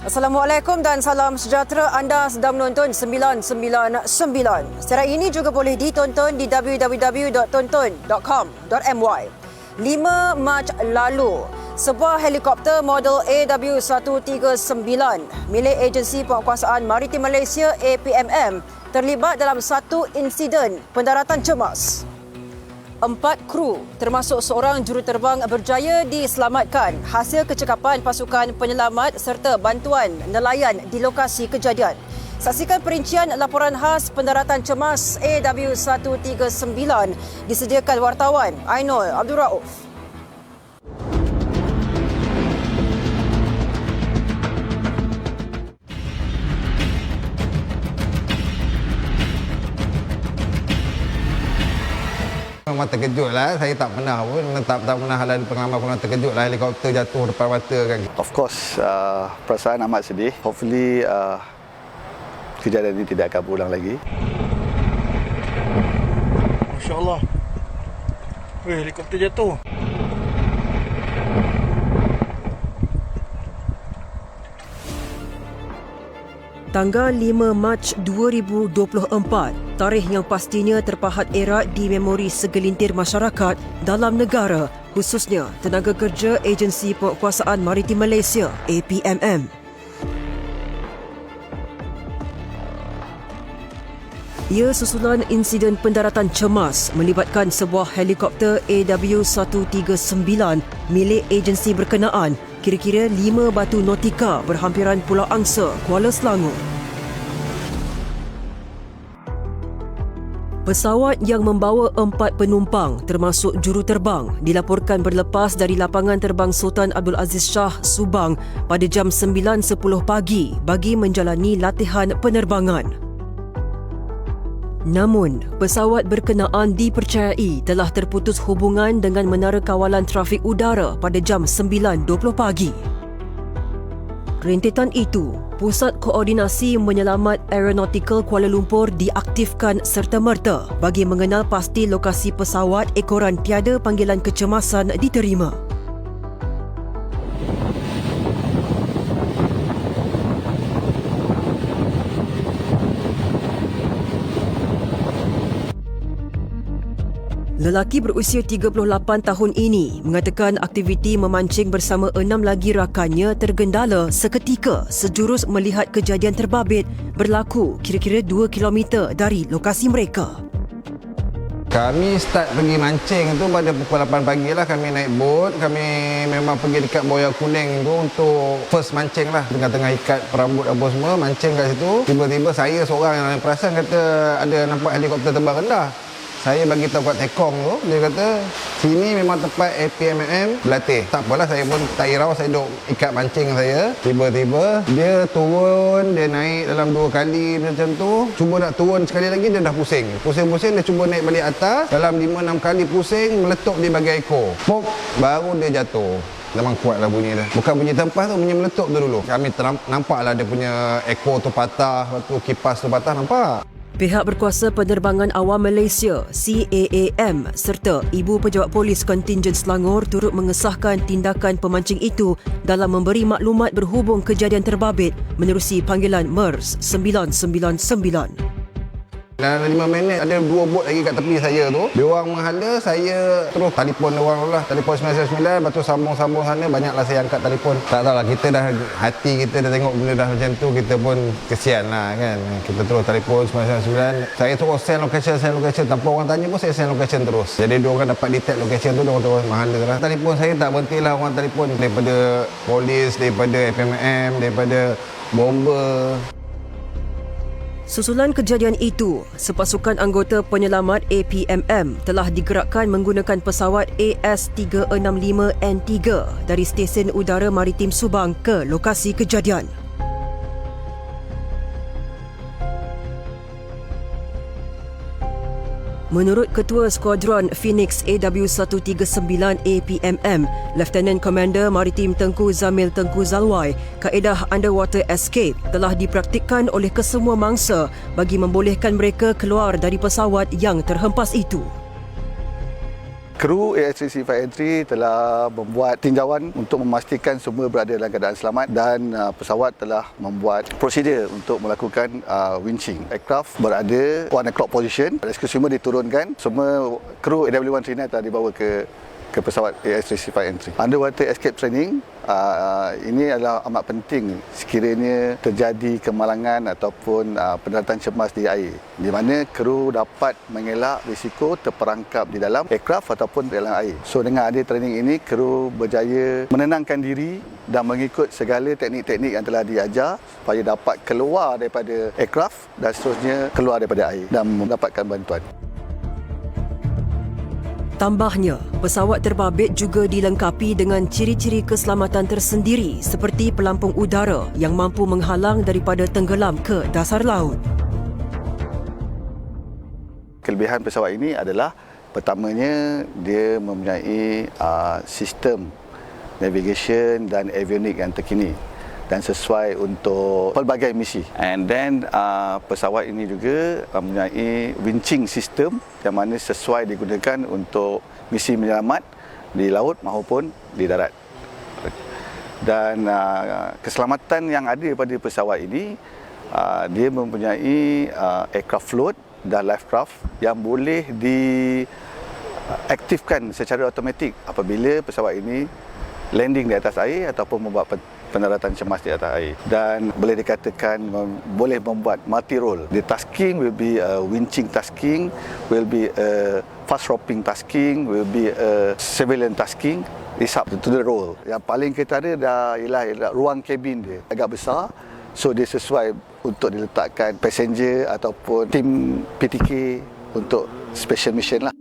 Assalamualaikum dan salam sejahtera. Anda sedang menonton 999. Secara ini juga boleh ditonton di www.tonton.com.my. 5 Mac lalu, sebuah helikopter model AW139 milik Agensi Penguasaan Maritim Malaysia APMM terlibat dalam satu insiden pendaratan cemas. 4 kru termasuk seorang juruterbang berjaya diselamatkan hasil kecekapan pasukan penyelamat serta bantuan nelayan di lokasi kejadian. Saksikan perincian laporan khas pendaratan cemas AW139 disediakan wartawan Ainul Abdul Rauf. Memang terkejut lah. Saya tak pernah pun. Tak pernah ada pengalaman terkejut lah. Helikopter jatuh depan mata kan. Of course, perasaan amat sedih. Hopefully, kejadian ini tidak akan berulang lagi. Masya Allah. Helikopter jatuh. Tanggal 5 Mac 2024, tarikh yang pastinya terpahat erat di memori segelintir masyarakat dalam negara, khususnya tenaga kerja Agensi Penguasaan Maritim Malaysia APMM. Ia susulan insiden pendaratan cemas melibatkan sebuah helikopter AW139 milik agensi berkenaan kira-kira 5 batu nautika berhampiran Pulau Angsa, Kuala Selangor. Pesawat yang membawa 4 penumpang termasuk juruterbang dilaporkan berlepas dari lapangan terbang Sultan Abdul Aziz Shah, Subang pada jam 9.10 pagi bagi menjalani latihan penerbangan. Namun, pesawat berkenaan dipercayai telah terputus hubungan dengan Menara Kawalan Trafik Udara pada jam 9.20 pagi. Rentetan itu, Pusat Koordinasi Menyelamat Aeronautical Kuala Lumpur diaktifkan serta-merta bagi mengenal pasti lokasi pesawat ekoran tiada panggilan kecemasan diterima. Lelaki berusia 38 tahun ini mengatakan aktiviti memancing bersama 6 lagi rakannya tergendala seketika sejurus melihat kejadian terbabit berlaku kira-kira 2 km dari lokasi mereka. Kami start pergi mancing tu pada pukul 8 pagi lah. Kami naik bot. Kami memang pergi dekat Boya Kuning tu untuk first mancing lah. Tengah-tengah ikat perambut apa semua, mancing kat situ. Tiba-tiba saya seorang yang perasan kata ada nampak helikopter terbang rendah. Saya bagi tahu kat Tekong tu, dia kata sini memang tempat APMM berlatih. Tak apalah, saya pun tak hirau, saya duduk ikat mancing saya. Tiba-tiba dia turun, dia naik dalam 2 kali macam tu. Cuba nak turun sekali lagi, dia dah pusing. Pusing-pusing, dia cuba naik balik atas. Dalam 5-6 kali pusing, meletup di bahagian ekor. Pop, baru dia jatuh. Memang kuatlah bunyi dia. Bukan bunyi tempas tu, bunyi meletup tu dulu. Kami nampaklah dia punya ekor tu patah, lepas tu kipas tu patah, nampak. Pihak Berkuasa Penerbangan Awam Malaysia CAAM serta Ibu Pejabat Polis Kontingen Selangor turut mengesahkan tindakan pemancing itu dalam memberi maklumat berhubung kejadian terbabit menerusi panggilan MERS 999. Dalam 5 minit ada 2 bot lagi kat tepi saya tu. Dia orang menghala, saya terus telefon dia orang lah. Telefon 999, lepas tu sambung-sambung sana, banyaklah saya angkat telefon. Tak tahulah, kita dah, hati kita dah tengok benda dah macam tu, kita pun kesian lah kan. Kita terus telefon 999. Saya terus send location. Tanpa orang tanya pun saya send location terus. Jadi dia orang dapat detect location tu, dia orang terus menghala lah. Telefon saya tak berhentilah orang telefon. Daripada polis, daripada FMM, daripada bomber. Susulan kejadian itu, sepasukan anggota penyelamat APMM telah digerakkan menggunakan pesawat AS365N3 dari Stesen Udara Maritim Subang ke lokasi kejadian. Menurut Ketua Skuadron Phoenix AW139 APMM, Lieutenant Commander Maritim Tengku Zamil Tengku Zalwai, kaedah underwater escape telah dipraktikkan oleh kesemua mangsa bagi membolehkan mereka keluar dari pesawat yang terhempas itu. Kru AS335N3 telah membuat tinjauan untuk memastikan semua berada dalam keadaan selamat dan pesawat telah membuat prosedur untuk melakukan winching. Aircraft berada 1 o'clock position. Rescue semua diturunkan. Semua kru AW139 telah dibawa ke pesawat AS335N3. Underwater escape training ini adalah amat penting sekiranya terjadi kemalangan ataupun pendaratan cemas di air, di mana kru dapat mengelak risiko terperangkap di dalam aircraft ataupun dalam air. So dengan ada training ini, kru berjaya menenangkan diri dan mengikut segala teknik-teknik yang telah diajar supaya dapat keluar daripada aircraft dan seterusnya keluar daripada air dan mendapatkan bantuan. Tambahnya, pesawat terbabit juga dilengkapi dengan ciri-ciri keselamatan tersendiri seperti pelampung udara yang mampu menghalang daripada tenggelam ke dasar laut. Kelebihan pesawat ini adalah pertamanya dia mempunyai sistem navigation dan avionik yang terkini dan sesuai untuk pelbagai misi. And then pesawat ini juga mempunyai winching system yang mana sesuai digunakan untuk misi menyelamat di laut maupun di darat. Dan keselamatan yang ada pada pesawat ini, dia mempunyai aircraft float dan lifecraft yang boleh diaktifkan secara automatik apabila pesawat ini landing di atas air ataupun membuat pendaratan cemas di atas air, dan boleh dikatakan boleh membuat multi role. The tasking will be a winching tasking, will be a fast roping tasking, will be a civilian tasking. It's up to the role. Yang paling kita ada ialah ruang kabin dia agak besar, so dia sesuai untuk diletakkan passenger ataupun tim PTK untuk special mission lah.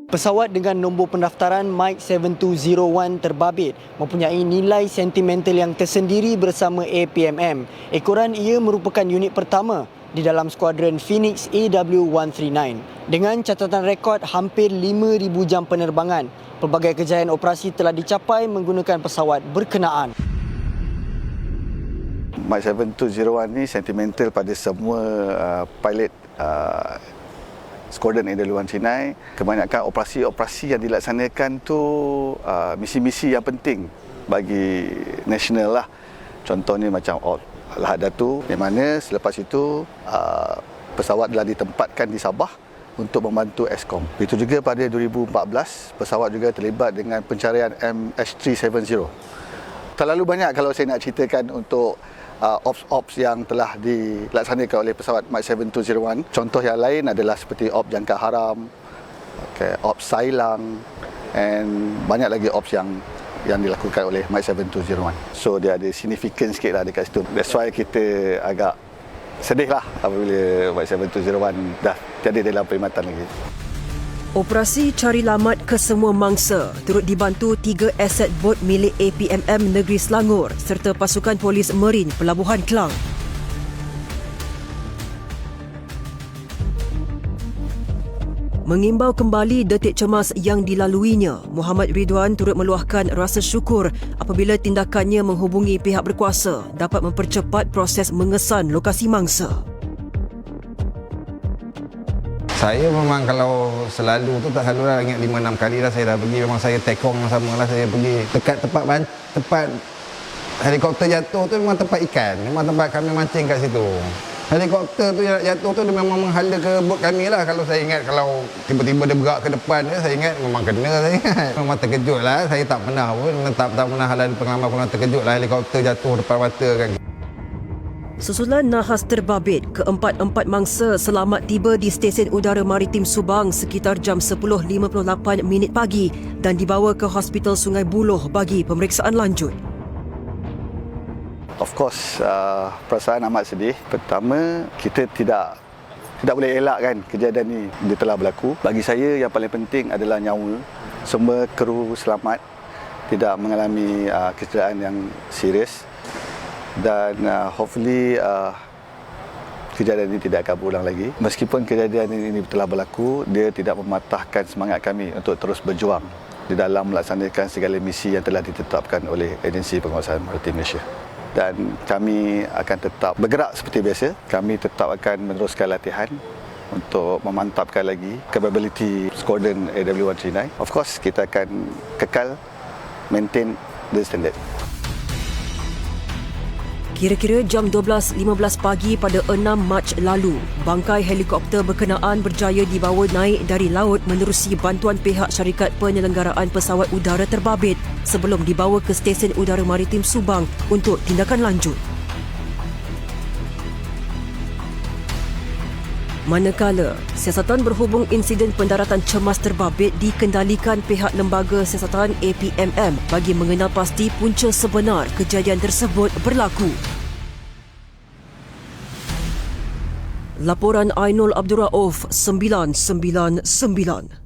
Pesawat dengan nombor pendaftaran Mike 7201 terbabit mempunyai nilai sentimental yang tersendiri bersama APMM. Ekoran ia merupakan unit pertama di dalam skuadron Phoenix AW139. Dengan catatan rekod hampir 5,000 jam penerbangan, pelbagai kejayaan operasi telah dicapai menggunakan pesawat berkenaan. Mike 7201 ni sentimental pada semua pilot Skuadron AW139. Kebanyakan operasi-operasi yang dilaksanakan tu misi-misi yang penting bagi nasional lah. Contohnya macam Lahad Datu, di mana selepas itu pesawat telah ditempatkan di Sabah untuk membantu Eskom. Itu juga pada 2014, pesawat juga terlibat dengan pencarian MH370. Terlalu banyak kalau saya nak ceritakan untuk ops yang telah dilaksanakan oleh pesawat Mike 7201. Contoh yang lain adalah seperti ops jangka haram, ops sailang, and banyak lagi ops yang dilakukan oleh Mike 7201. So dia ada signifikan sikit lah dekat situ. That's why kita agak sedih lah apabila Mike 7201 dah tiada dalam perkhidmatan lagi. Operasi cari lamat kesemua mangsa turut dibantu 3 aset bot milik APMM Negeri Selangor serta pasukan polis Marin Pelabuhan Klang. Mengimbau kembali detik cemas yang dilaluinya, Muhammad Ridwan turut meluahkan rasa syukur apabila tindakannya menghubungi pihak berkuasa dapat mempercepat proses mengesan lokasi mangsa. Saya memang kalau selalu tu tak selalu lah, ingat 5-6 kali lah saya dah pergi. Memang saya tekong yang sama lah, saya pergi dekat tempat helikopter jatuh tu memang tempat ikan. Memang tempat kami mancing kat situ. Helikopter tu jatuh tu dia memang menghala ke bot kami lah. Kalau saya ingat, kalau tiba-tiba dia bergerak ke depan dia, saya ingat memang kena saya ingat. Memang terkejut lah, saya tak pernah pun, tak pernah ada pengalaman pun terkejut lah helikopter jatuh depan mata kan. Susulan nahas terbabit, keempat-empat mangsa selamat tiba di Stesen Udara Maritim Subang sekitar jam 10.58 pagi dan dibawa ke Hospital Sungai Buloh bagi pemeriksaan lanjut. Of course, perasaan amat sedih. Pertama, kita tidak boleh elakkan kejadian ini dia telah berlaku. Bagi saya yang paling penting adalah nyawa. Semua kru selamat, tidak mengalami kecederaan yang serius. Dan hopefully kejadian ini tidak akan berulang lagi. Meskipun kejadian ini telah berlaku, dia tidak mematahkan semangat kami untuk terus berjuang di dalam melaksanakan segala misi yang telah ditetapkan oleh Agensi Penguasaan Maritim Malaysia. dan kami akan tetap bergerak seperti biasa. Kami tetap akan meneruskan latihan untuk memantapkan lagi capability Squadron AW139. Of course, kita akan kekal maintain the standard. Kira-kira jam 12.15 pagi pada 6 Mac lalu, bangkai helikopter berkenaan berjaya dibawa naik dari laut menerusi bantuan pihak syarikat penyelenggaraan pesawat udara terbabit sebelum dibawa ke Stesen Udara Maritim Subang untuk tindakan lanjut. Manakala, siasatan berhubung insiden pendaratan cemas terbabit dikendalikan pihak lembaga siasatan APMM bagi mengenal pasti punca sebenar kejadian tersebut berlaku. Laporan Ainul Abdul Rauf 999